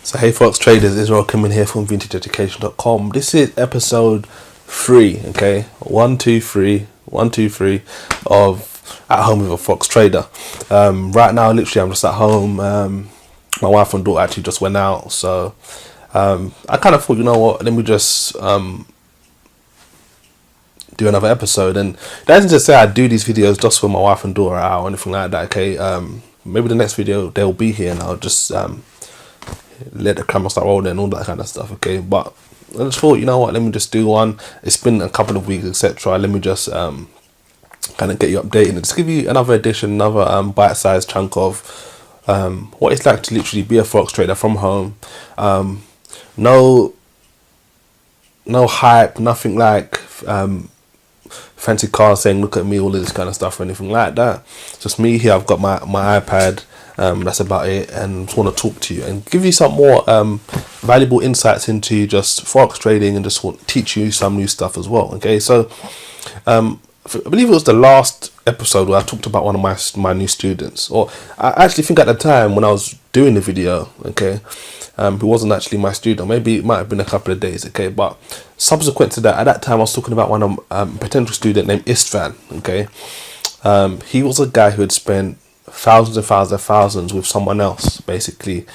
So hey folks, traders, Israel coming here from Vintageducation.com. This is episode 3, okay, 1, 2, 3, 1, 2, 3 of At Home with a Forex Trader. Right now, literally, I'm just at home. My wife and daughter actually just went out, so I kind of thought, you know what, let me just do another episode. And that isn't to say I do these videos just for my wife and daughter out or anything like that, okay. Maybe the next video they'll be here and I'll just let the camera start rolling and all that kind of stuff, okay. But I just thought, you know what, let me just do one. It's been a couple of weeks, etc. Let me just kind of get you updated and just give you another edition, another bite-sized chunk of what it's like to literally be a forex trader from home. No hype, nothing like fancy cars saying look at me, all of this kind of stuff or anything like that. Just me here. I've got my iPad. That's about it, and just want to talk to you and give you some more valuable insights into just forex trading and just want to teach you some new stuff as well, okay. So I believe it was the last episode where I talked about one of my new students, or I actually think at the time when I was doing the video, okay, who wasn't actually my student. Maybe it might have been a couple of days, okay. But subsequent to that, at that time I was talking about one of potential student named Istvan, okay. He was a guy who had spent thousands and thousands and thousands with someone else, basically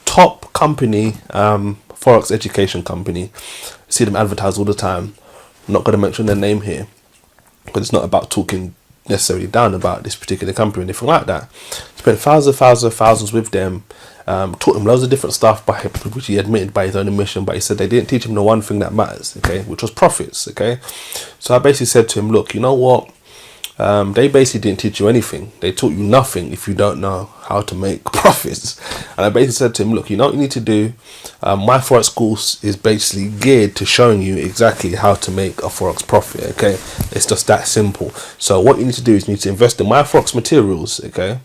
top company, Forex education company. I see them advertise all the time. I'm not going to mention their name here because it's not about talking necessarily down about this particular company or anything like that. Spent thousands and thousands with them, taught him loads of different stuff, which he admitted by his own admission, but he said they didn't teach him the one thing that matters, okay, which was profits, okay. So I basically said to him, look, you know what, they basically didn't teach you anything. They taught you nothing if you don't know how to make profits. And I basically said to him, look, you know what you need to do? My Forex course is basically geared to showing you exactly how to make a Forex profit, okay? It's just that simple. So what you need to do is you need to invest in my Forex materials, okay?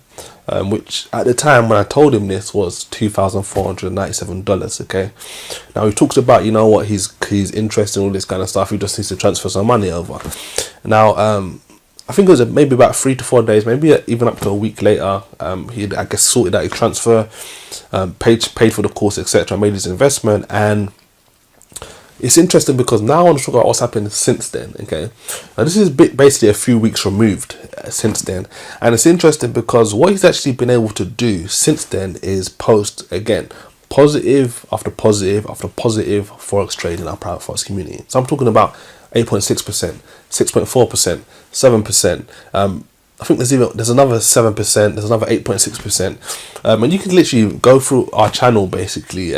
Which at the time when I told him this was $2,497, okay? Now he talks about, you know what, he's interested in all this kind of stuff. He just needs to transfer some money over. Now, I think it was maybe about 3 to 4 days, maybe even up to a week later. He, I guess, sorted out his transfer, paid for the course, etc. Made his investment, and it's interesting because now I want to talk about what's happened since then. Okay, now this is basically a few weeks removed since then, and it's interesting because what he's actually been able to do since then is post again positive after positive after positive forex trading in our private forex community. So I'm talking about 8.6%, 6.4%, 7%. I think there's another 7%. There's another 8.6%. And you can literally go through our channel. Basically,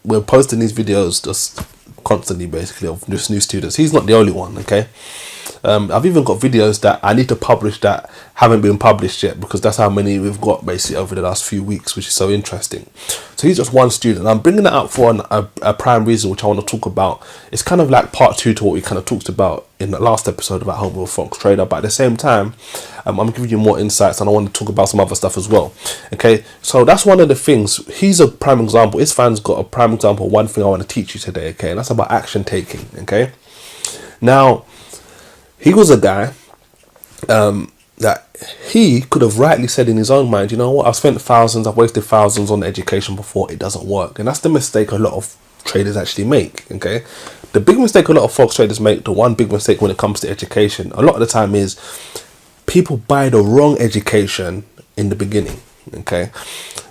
we're posting these videos just constantly, basically, of just new students. He's not the only one. Okay. I've even got videos that I need to publish that haven't been published yet, because that's how many we've got basically over the last few weeks, which is so interesting. So he's just one student. I'm bringing that up for a prime reason, which I want to talk about. It's kind of like part 2 to what we kind of talked about in the last episode about Home with a Forex Trader, but at the same time, I'm giving you more insights, and I want to talk about some other stuff as well. Okay, so that's one of the things. He's a prime example. Istvan's got a prime example. One thing I want to teach you today, okay, and that's about action taking. Okay, now he was a guy that he could have rightly said in his own mind, you know what, I've spent thousands, I've wasted thousands on education before, it doesn't work. And that's the mistake a lot of traders actually make, okay? The big mistake a lot of forex traders make, the one big mistake when it comes to education, a lot of the time is people buy the wrong education in the beginning, okay?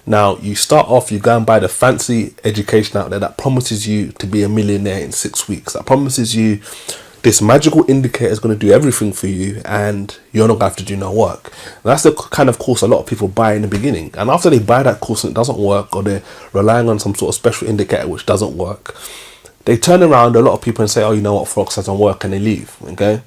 Now, you start off, you go and buy the fancy education out there that promises you to be a millionaire in 6 weeks, that promises you this magical indicator is going to do everything for you and you're not going to have to do no work. And that's the kind of course a lot of people buy in the beginning. And after they buy that course and it doesn't work, or they're relying on some sort of special indicator which doesn't work, they turn around, a lot of people, and say, oh, you know what, Forex doesn't work, and they leave, okay?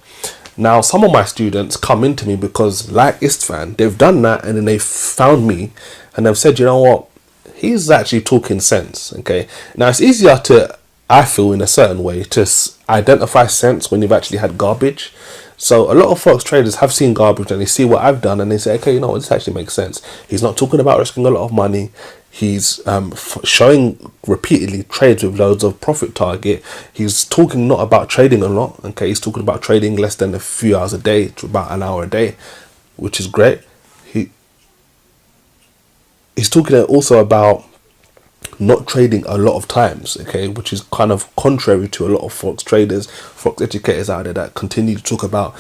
Now, some of my students come into me because, like Istvan, they've done that and then they've found me and they've said, you know what, he's actually talking sense, okay? Now, it's easier to, I feel, in a certain way, to identify sense when you've actually had garbage. So a lot of forex traders have seen garbage and they see what I've done and they say, okay, you know what, this actually makes sense. He's not talking about risking a lot of money. He's showing repeatedly trades with loads of profit target. He's talking not about trading a lot, okay? He's talking about trading less than a few hours a day to about an hour a day, which is great. He's talking also about not trading a lot of times, okay, which is kind of contrary to a lot of Forex traders, Forex educators out there that continue to talk about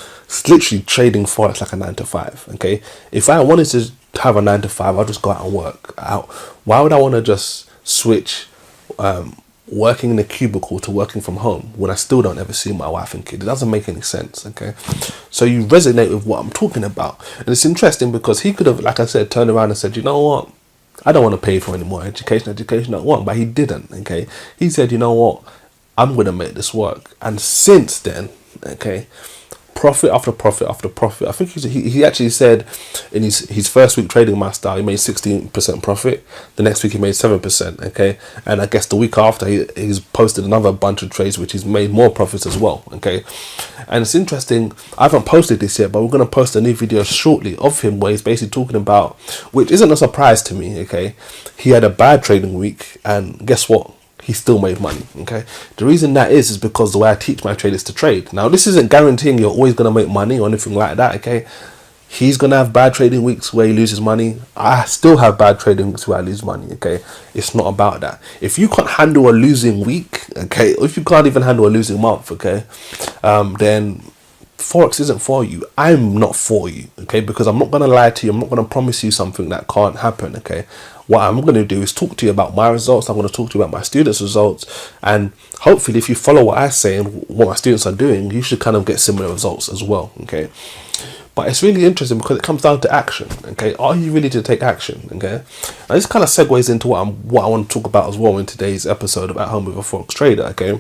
literally trading Forex like a 9 to 5, okay. If I wanted to have a 9 to 5, I'll just go out and work out. Why would I want to just switch working in a cubicle to working from home when I still don't ever see my wife and kid? It doesn't make any sense, okay. So you resonate with what I'm talking about, and it's interesting because he could have, like I said, turned around and said, you know what, I don't want to pay for any more education don't want, but he didn't, okay. He said, you know what, I'm going to make this work. And since then, okay, profit after profit after profit. I think he actually said in his first week trading my style, he made 16% profit. The next week he made 7%, okay. And I guess the week after he's posted another bunch of trades which he's made more profits as well, okay. And it's interesting, I haven't posted this yet, but we're going to post a new video shortly of him where he's basically talking about, which isn't a surprise to me, okay. He had a bad trading week, and guess what? He still made money, okay. The reason that is because the way I teach my traders to trade. Now, this isn't guaranteeing you're always going to make money or anything like that, okay. He's going to have bad trading weeks where he loses money. I still have bad trading weeks where I lose money, okay. It's not about that. If you can't handle a losing week, okay, or if you can't even handle a losing month, okay, then Forex isn't for you. I'm not for you, okay, because I'm not going to lie to you. I'm not going to promise you something that can't happen, okay. What I'm going to do is talk to you about my results. I'm going to talk to you about my students' results, and hopefully if you follow what I say and what my students are doing, you should kind of get similar results as well, okay. But it's really interesting because it comes down to action, okay. Are you ready to take action, okay? Now this kind of segues into what I want to talk about as well in today's episode of At Home with a Forex Trader, okay.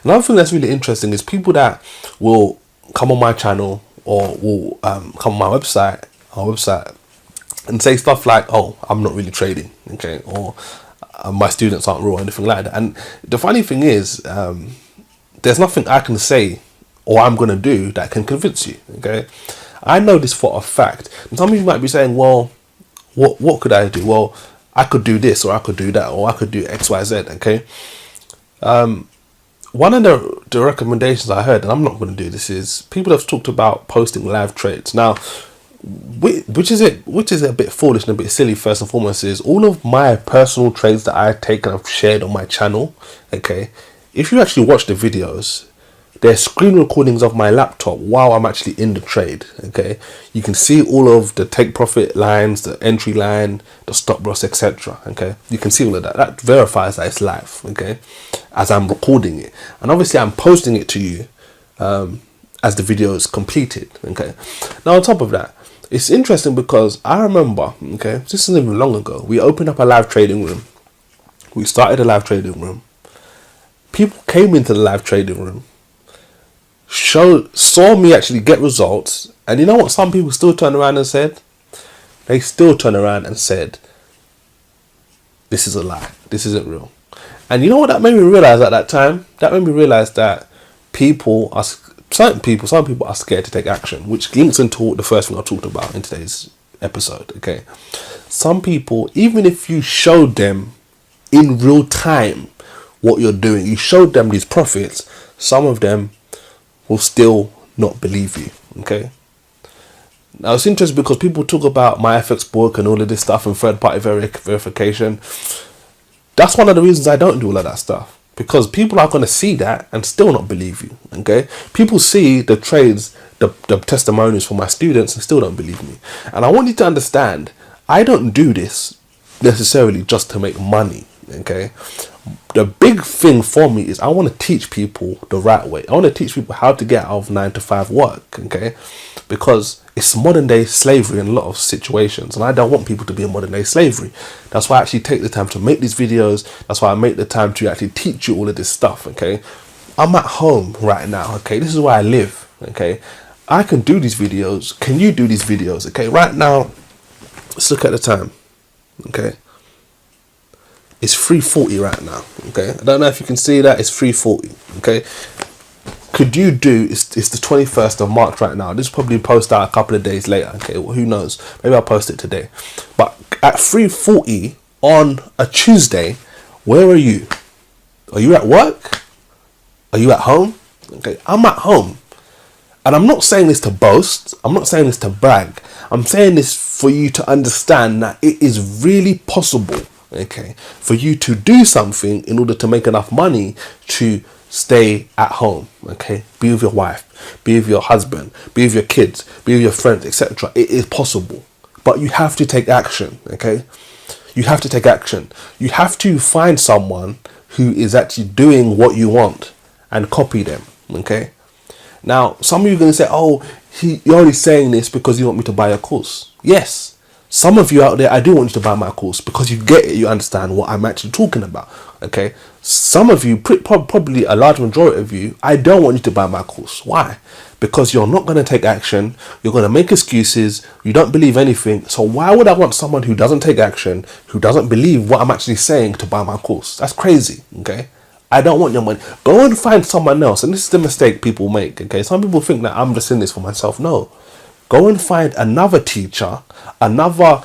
Another thing that's really interesting is people that will come on my channel or will come on my website, and say stuff like, oh, I'm not really trading, okay, or my students aren't real or anything like that. And the funny thing is, there's nothing I can say or I'm going to do that can convince you, okay. I know this for a fact. And some of you might be saying, well, what could I do? Well, I could do this, or I could do that, or I could do X, Y, Z, okay. One of the recommendations I heard, and I'm not going to do this, is people have talked about posting live trades. Now, which is a bit foolish and a bit silly. First and foremost, is all of my personal trades that I take and I've shared on my channel, okay. If you actually watch the videos, they're screen recordings of my laptop while I'm actually in the trade, okay. You can see all of the take profit lines, the entry line, the stop loss, etc, okay. You can see all of that. That verifies that it's live, okay, as I'm recording it, and obviously I'm posting it to you as the video is completed, okay. Now on top of that, it's interesting because I remember, okay, this isn't even long ago, we opened up a live trading room. We started a live trading room. People came into the live trading room, saw me actually get results, and you know what some people still turn around and said? They still turn around and said, this is a lie, this isn't real. And you know what that made me realize at that time? That made me realize that some people are scared to take action, which links into the first thing I talked about in today's episode, okay. Some people, even if you showed them in real time what you're doing, you showed them these profits, some of them will still not believe you, okay. Now it's interesting because people talk about myfxbook and all of this stuff and third-party verification. That's one of the reasons I don't do all of that stuff, because people are going to see that and still not believe you, okay. People see the trades, the testimonials for my students and still don't believe me. And I want you to understand, I don't do this necessarily just to make money, okay. The big thing for me is I want to teach people the right way. I want to teach people how to get out of 9 to 5 work, okay, because it's modern day slavery in a lot of situations, and I don't want people to be in modern day slavery. That's why I actually take the time to make these videos. That's why I make the time to actually teach you all of this stuff, okay. I'm at home right now, okay. This is where I live, okay. I can do these videos. Can you do these videos? Okay, right now, let's look at the time, okay. It's 3:40 right now, okay. I don't know if you can see that. It's 3:40, okay. Could you do, it's the 21st of March right now. This will probably post out a couple of days later, okay. Well, who knows? Maybe I'll post it today. But at 3:40 on a Tuesday, where are you? Are you at work? Are you at home? Okay, I'm at home. And I'm not saying this to boast. I'm not saying this to brag. I'm saying this for you to understand that it is really possible, okay, for you to do something in order to make enough money to stay at home, okay, be with your wife, be with your husband, be with your kids, be with your friends, etc. It is possible, but you have to take action, okay? You have to take action. You have to find someone who is actually doing what you want and copy them, okay? Now, some of you are going to say, oh, you're only saying this because you want me to buy a course. Yes, some of you out there, I do want you to buy my course because you get it, you understand what I'm actually talking about, okay? Some of you, probably a large majority of you, I don't want you to buy my course. Why? Because you're not going to take action, you're going to make excuses, you don't believe anything. So why would I want someone who doesn't take action, who doesn't believe what I'm actually saying, to buy my course? That's crazy, okay? I don't want your money. Go and find someone else. And this is the mistake people make, okay? Some people think that I'm just in this for myself. No. Go and find another teacher, another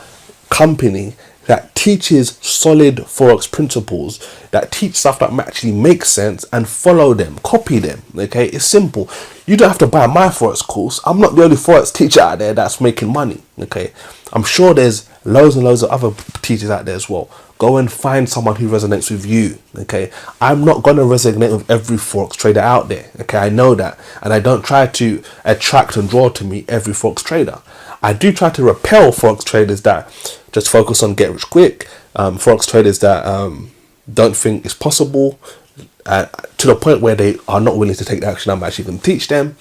company that teaches solid Forex principles, that teach stuff that actually makes sense, and follow them, copy them, okay? It's simple. You don't have to buy my Forex course. I'm not the only Forex teacher out there that's making money, okay? I'm sure there's loads and loads of other teachers out there as well. Go and find someone who resonates with you, okay? I'm not going to resonate with every Forex trader out there, okay? I know that. And I don't try to attract and draw to me every Forex trader. I do try to repel Forex traders that just focus on get rich quick, Forex traders that don't think it's possible, to the point where they are not willing to take the action I'm actually going to teach them,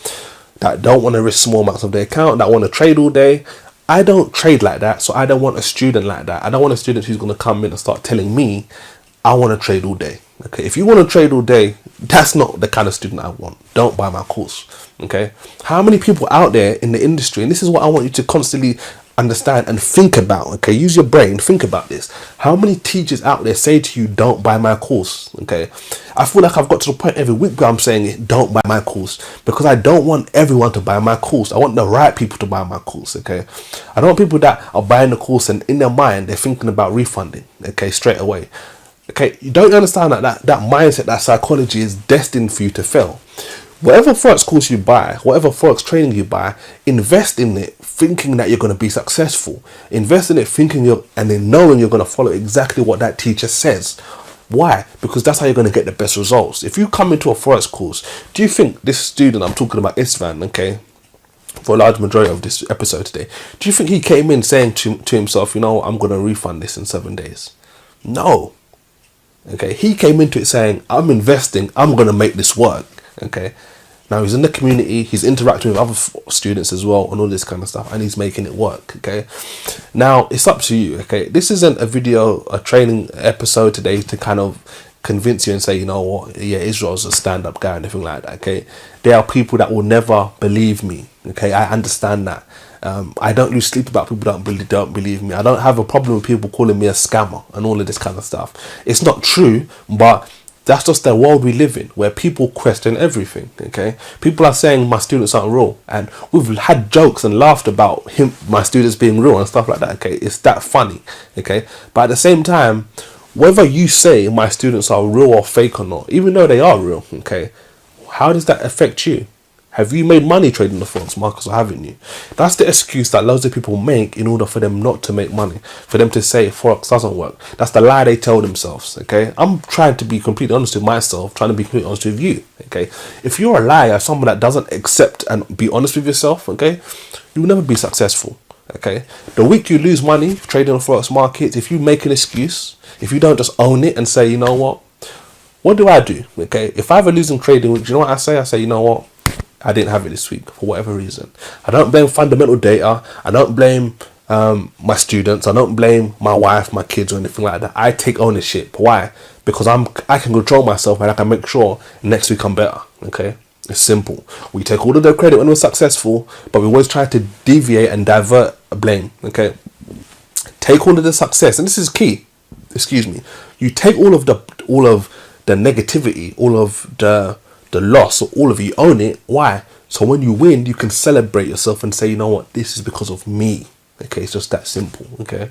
that don't want to risk small amounts of their account, that want to trade all day. I don't trade like that, so I don't want a student like that. I don't want a student who's going to come in and start telling me I want to trade all day. Okay, if you want to trade all day, that's not the kind of student I want. Don't buy my course. Okay, how many people out there in the industry, and this is what I want you to constantly understand and think about, okay? Use your brain, think about this. How many teachers out there say to you, don't buy my course, okay? I feel like I've got to the point every week where I'm saying it, don't buy my course, because I don't want everyone to buy my course. I want the right people to buy my course, okay? I don't want people that are buying the course and in their mind, they're thinking about refunding, okay, straight away. Okay, you don't understand that mindset, that psychology is destined for you to fail. Whatever Forex course you buy, whatever Forex training you buy, invest in it thinking that you're going to be successful. Invest in it thinking and then knowing you're going to follow exactly what that teacher says. Why? Because that's how you're going to get the best results. If you come into a Forex course, do you think this student, I'm talking about Isvan, okay, for a large majority of this episode today, do you think he came in saying to himself, you know, I'm going to refund this in 7 days? No. Okay, he came into it saying, I'm investing, I'm going to make this work. Okay, now he's in the community, he's interacting with other students as well and all this kind of stuff, and he's making it work. Okay, now it's up to you. Okay, this isn't a training episode today to kind of convince you and say, you know what, yeah, Israel's a stand-up guy or anything like that. Okay, there are people that will never believe me. Okay, I understand that. I don't lose sleep about people that don't believe me. I don't have a problem with people calling me a scammer and all of this kind of stuff. It's not true, but that's just the world we live in, where people question everything, okay? People are saying my students aren't real, and we've had jokes and laughed about my students being real and stuff like that, okay? It's that funny, okay? But at the same time, whether you say my students are real or fake or not, even though they are real, okay, how does that affect you? Have you made money trading the Forex markets or haven't you? That's the excuse that loads of people make in order for them not to make money, for them to say Forex doesn't work. That's the lie they tell themselves, okay? I'm trying to be completely honest with myself, trying to be completely honest with you, okay? If you're a liar, someone that doesn't accept and be honest with yourself, okay, you will never be successful, okay? The week you lose money trading the Forex markets, if you make an excuse, if you don't just own it and say, you know what do I do, okay? If I have a losing trading week, do you know what I say? I say, you know what? I didn't have it this week for whatever reason. I don't blame fundamental data. I don't blame my students. I don't blame my wife, my kids, or anything like that. I take ownership. Why? Because I can control myself and I can make sure next week I'm better. Okay, it's simple. We take all of the credit when we're successful, but we always try to deviate and divert blame. Okay, take all of the success, and this is key. Excuse me. You take all of the negativity, all of the loss, so all of you own it. Why? So when you win, you can celebrate yourself and say, you know what, this is because of me. Okay, it's just that simple. Okay,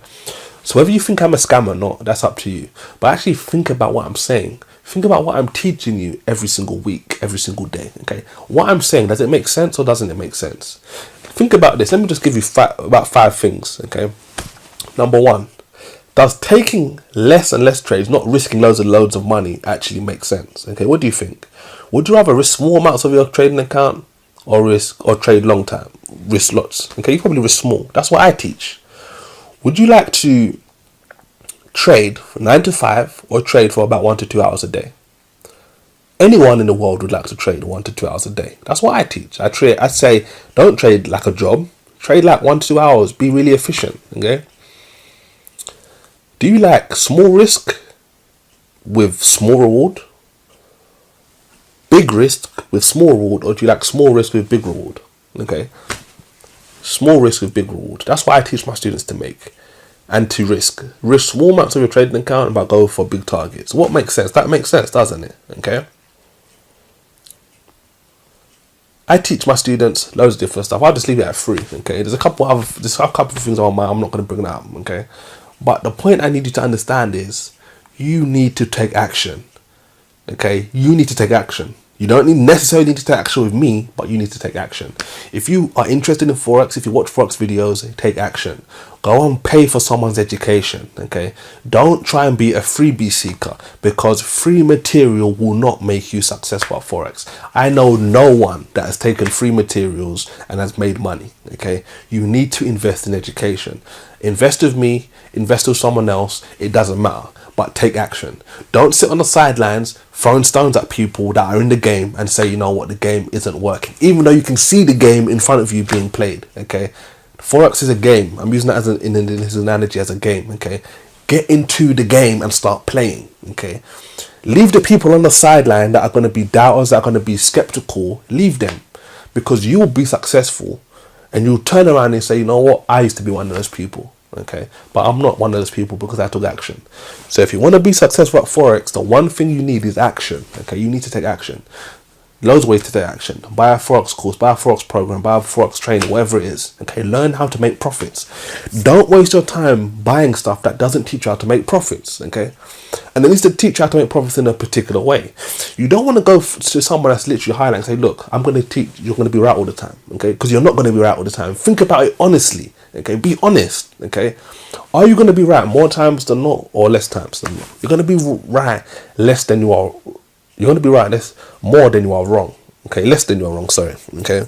so whether you think I'm a scam or not, that's up to you, but actually think about what I'm saying. Think about what I'm teaching you every single week, every single day. Okay, what I'm saying, does it make sense or doesn't it make sense? Think about this. Let me just give you about 5 things. Okay, number 1, Does taking less and less trades, not risking loads and loads of money, actually make sense? Okay, what do you think? Would you rather risk small amounts of your trading account or trade long term? Risk lots. Okay, you probably risk small. That's what I teach. Would you like to trade 9 to 5 or trade for about 1 to 2 hours a day? Anyone in the world would like to trade 1 to 2 hours a day. That's what I teach. I say don't trade like a job. Trade like 1 to 2 hours. Be really efficient. Okay. Do you like small risk with small reward? Big risk with small reward, or do you like small risk with big reward? Okay. Small risk with big reward. That's what I teach my students to make. And to risk small amounts of your trading account, but go for big targets. What makes sense? That makes sense, doesn't it? Okay. I teach my students loads of different stuff. I'll just leave it at 3. Okay. There's a couple of things on my mind. I'm not going to bring that up. Okay. But the point I need you to understand is you need to take action. Okay. You need to take action. You don't necessarily need to take action with me, but you need to take action. If you are interested in Forex, if you watch Forex videos, take action. Go and pay for someone's education, okay? Don't try and be a freebie seeker, because free material will not make you successful at Forex. I know no one that has taken free materials and has made money, okay? You need to invest in education. Invest with me, invest with someone else, it doesn't matter. But take action. Don't sit on the sidelines throwing stones at people that are in the game and say, you know what, the game isn't working. Even though you can see the game in front of you being played, okay? Forex is a game. I'm using that as in his analogy as a game, okay? Get into the game and start playing, okay? Leave the people on the sideline that are going to be doubters, that are going to be skeptical. Leave them, because you will be successful and you'll turn around and say, you know what, I used to be one of those people. Okay, but I'm not one of those people because I took action. So if you want to be successful at Forex, the one thing you need is action. Okay, you need to take action. Loads of ways to take action. Buy a Forex course, buy a Forex program, buy a Forex training, whatever it is. Okay, learn how to make profits. Don't waste your time buying stuff that doesn't teach you how to make profits. Okay, and at least to teach you how to make profits in a particular way. You don't want to go to someone that's literally highlighting and say, look, I'm going to teach, you're going to be right all the time. Okay, because you're not going to be right all the time. Think about it honestly. Okay, be honest. Okay, are you going to be right more times than not, or less times than not? You're going to be right less than you are. You're going to be right less more than you are wrong. Okay, less than you are wrong. Sorry. Okay,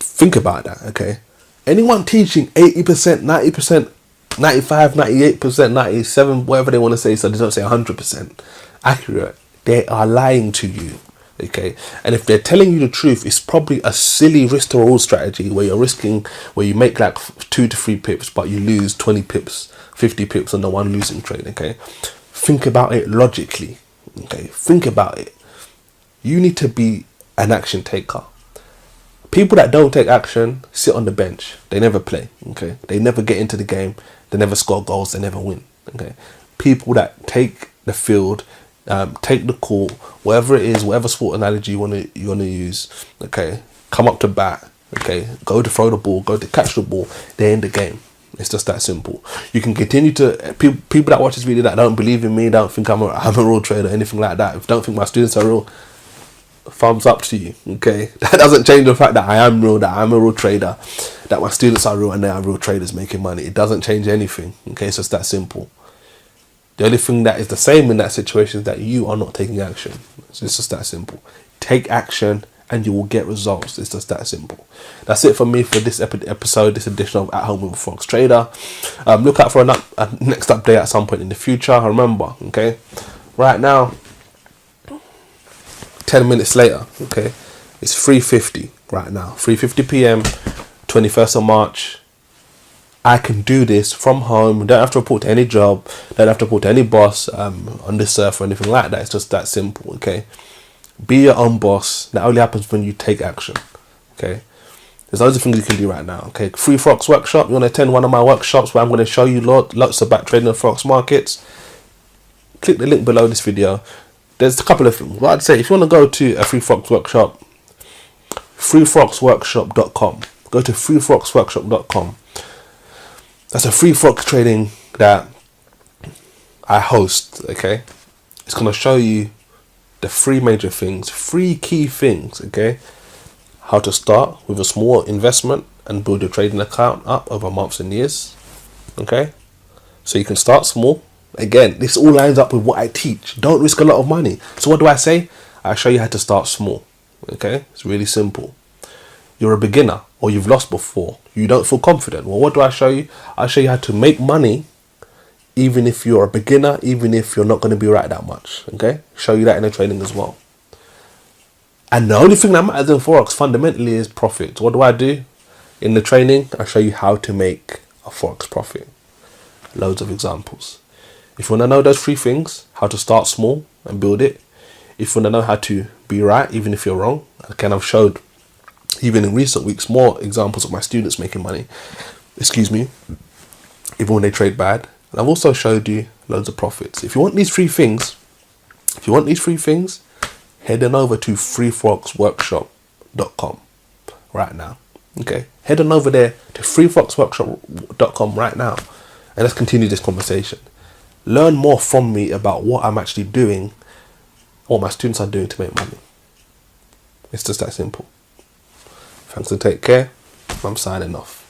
think about that. Okay, anyone teaching 80%, 90%, 95%, 98%, 97%, whatever they want to say, so they don't say 100% accurate, they are lying to you. Okay, and if they're telling you the truth, it's probably a silly risk to reward strategy where you're risking, where you make like 2 to 3 pips, but you lose 20 pips, 50 pips on the one losing trade. Okay, think about it logically. Okay, think about it. You need to be an action taker. People that don't take action sit on the bench. They never play. Okay, they never get into the game. They never score goals. They never win. Okay, people that take the field, take the court, whatever it is, whatever sport analogy you want to use. Okay, come up to bat. Okay, go to throw the ball, go to catch the ball. They're in the game. It's just that simple. You can continue to people that watch this video that don't believe in me, don't think I'm a real trader, anything like that. If don't think my students are real, thumbs up to you. Okay, that doesn't change the fact that I am real, that I'm a real trader, that my students are real, and they are real traders making money. It doesn't change anything. Okay, it's just that simple. The only thing that is the same in that situation is that you are not taking action. So it's just that simple. Take action and you will get results. It's just that simple. That's it for me for this episode, this edition of At Home with a Forex Trader. Look out for a next update at some point in the future. Remember, okay, right now, 10 minutes later, okay, it's 3:50 right now, 3:50 p.m, 21st of March. I can do this from home. Don't have to report to any job. Don't have to report to any boss on this earth or anything like that. It's just that simple, okay? Be your own boss. That only happens when you take action, okay? There's loads of things you can do right now, okay? Free Forex workshop. You want to attend one of my workshops where I'm going to show you lots about trading the Forex markets? Click the link below this video. There's a couple of things. What I'd say, if you want to go to a Free Forex workshop, freeforexworkshop.com. Go to freeforexworkshop.com. That's a free Forex trading that I host, okay? It's going to show you the 3 major things, 3 key things, okay? How to start with a small investment and build your trading account up over months and years, okay? So you can start small. Again, this all lines up with what I teach. Don't risk a lot of money. So what do I say? I show you how to start small. Okay, it's really simple. You're a beginner or you've lost before. You don't feel confident. Well, what do I show you? I show you how to make money even if you're a beginner, even if you're not going to be right that much. Okay, show you that in the training as well. And the only thing that matters in Forex fundamentally is profit. What do I do? In the training, I show you how to make a Forex profit. Loads of examples. If you want to know those three things, how to start small and build it. If you want to know how to be right, even if you're wrong. Again, I've showed, even in recent weeks, more examples of my students making money. Even when they trade bad. And I've also showed you loads of profits. If you want these three things, head on over to freeforexworkshop.com right now. Okay, head on over there to freeforexworkshop.com right now, and let's continue this conversation. Learn more from me about what I'm actually doing, what my students are doing to make money. It's just that simple. Thanks and take care. I'm signing off.